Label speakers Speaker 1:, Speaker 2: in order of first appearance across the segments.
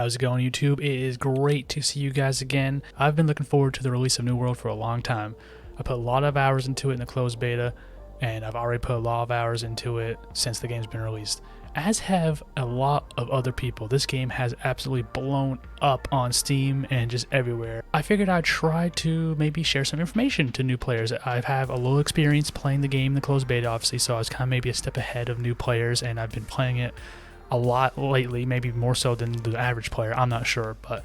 Speaker 1: How's it going, YouTube? It is great to see you guys again. I've been looking forward to the release of New World for a long time. I put a lot of hours into it in the closed beta, and I've already put a lot of hours into it since the game's been released. As have a lot of other people. This game has absolutely blown up on Steam and just everywhere. I figured I'd try to maybe share some information to new players. I have a little experience playing the game in the closed beta, obviously, so I was kind of maybe a step ahead of new players, and I've been playing it a lot lately, maybe more so than the average player. I'm not sure, but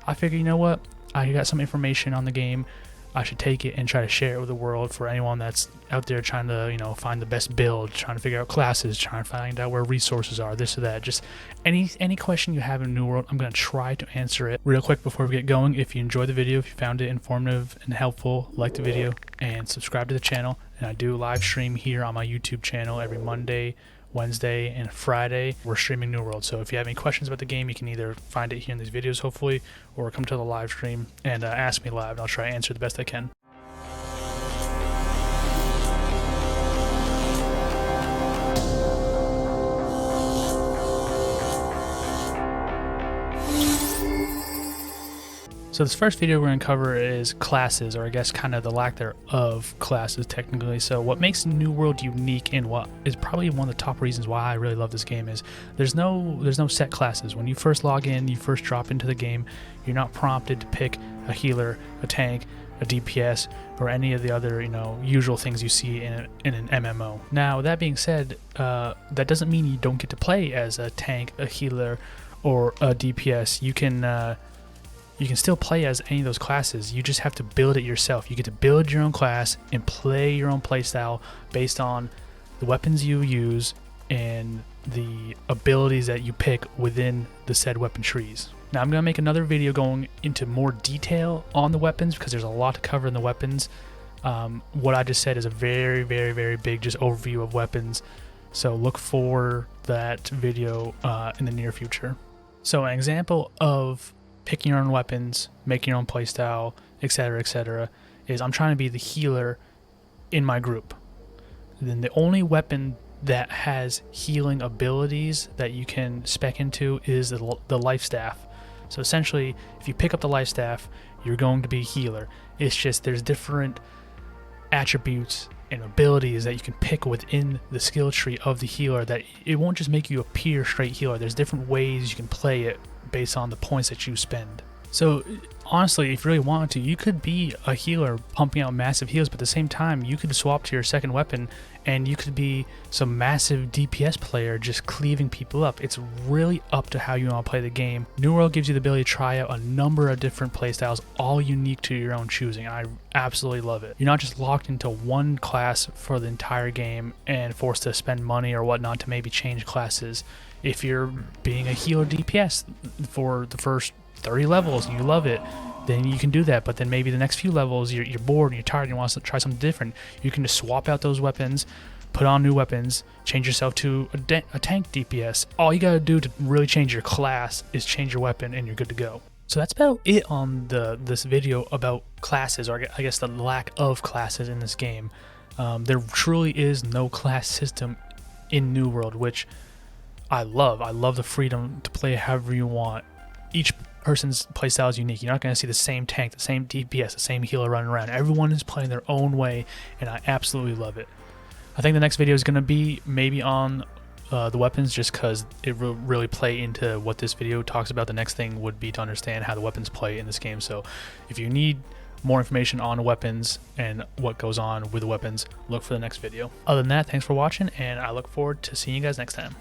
Speaker 1: I figured, you know what, I got some information on the game. I should take it and try to share it with the world for anyone that's out there trying to, you know, find the best build, trying to figure out classes, trying to find out where resources are, this or that. Just any question you have in New World, I'm going to try to answer it. Real quick before we get going, if you enjoyed the video, if you found it informative and helpful, like the video and subscribe to the channel. And I do live stream here on my YouTube channel every Monday, Wednesday, and Friday. We're streaming New World, so if you have any questions about the game, you can either find it here in these videos, hopefully, or come to the live stream and ask me live, and I'll try to answer the best I can. So this first video we're going to cover is classes, or I guess kind of the lack thereof classes technically. So what makes New World unique, and what is probably one of the top reasons why I really love this game, is there's no set classes. When you first log in, you first drop into the game, you're not prompted to pick a healer, a tank, a DPS, or any of the other, you know, usual things you see in an MMO. Now that being said, that doesn't mean you don't get to play as a tank, a healer, or a DPS. You can still play as any of those classes. You just have to build it yourself. You get to build your own class and play your own playstyle based on the weapons you use and the abilities that you pick within the said weapon trees. Now I'm going to make another video going into more detail on the weapons because there's a lot to cover in the weapons. What I just said is a very, very, very big just overview of weapons. So look for that video in the near future. So an example of picking your own weapons, making your own playstyle, etc., is I'm trying to be the healer in my group. Then the only weapon that has healing abilities that you can spec into is the life staff. So essentially, if you pick up the life staff, you're going to be a healer. It's just there's different attributes and abilities that you can pick within the skill tree of the healer that it won't just make you a pure straight healer. There's different ways you can play it based on the points that you spend. So honestly, if you really wanted to, you could be a healer pumping out massive heals, but at the same time you could swap to your second weapon and you could be some massive DPS player just cleaving people up. It's really up to how you want to play the game. New World gives you the ability to try out a number of different playstyles, all unique to your own choosing. I absolutely love it. You're not just locked into one class for the entire game and forced to spend money or whatnot to maybe change classes. If you're being a healer DPS for the first 30 levels and you love it, then you can do that. But then maybe the next few levels you're bored and you're tired and you want to try something different. You can just swap out those weapons, put on new weapons, change yourself to a tank DPS. All you gotta do to really change your class is change your weapon and you're good to go. So that's about it on this video about classes, or I guess the lack of classes in this game. There truly is no class system in New World, which I love. I love the freedom to play however you want. Each person's playstyle is unique. You're not going to see the same tank, the same DPS, the same healer running around. Everyone is playing their own way, and I absolutely love it. I think the next video is going to be maybe on the weapons, just because it will really play into what this video talks about. The next thing would be to understand how the weapons play in this game. So if you need more information on weapons and what goes on with the weapons, look for the next video. Other than that, thanks for watching, and I look forward to seeing you guys next time.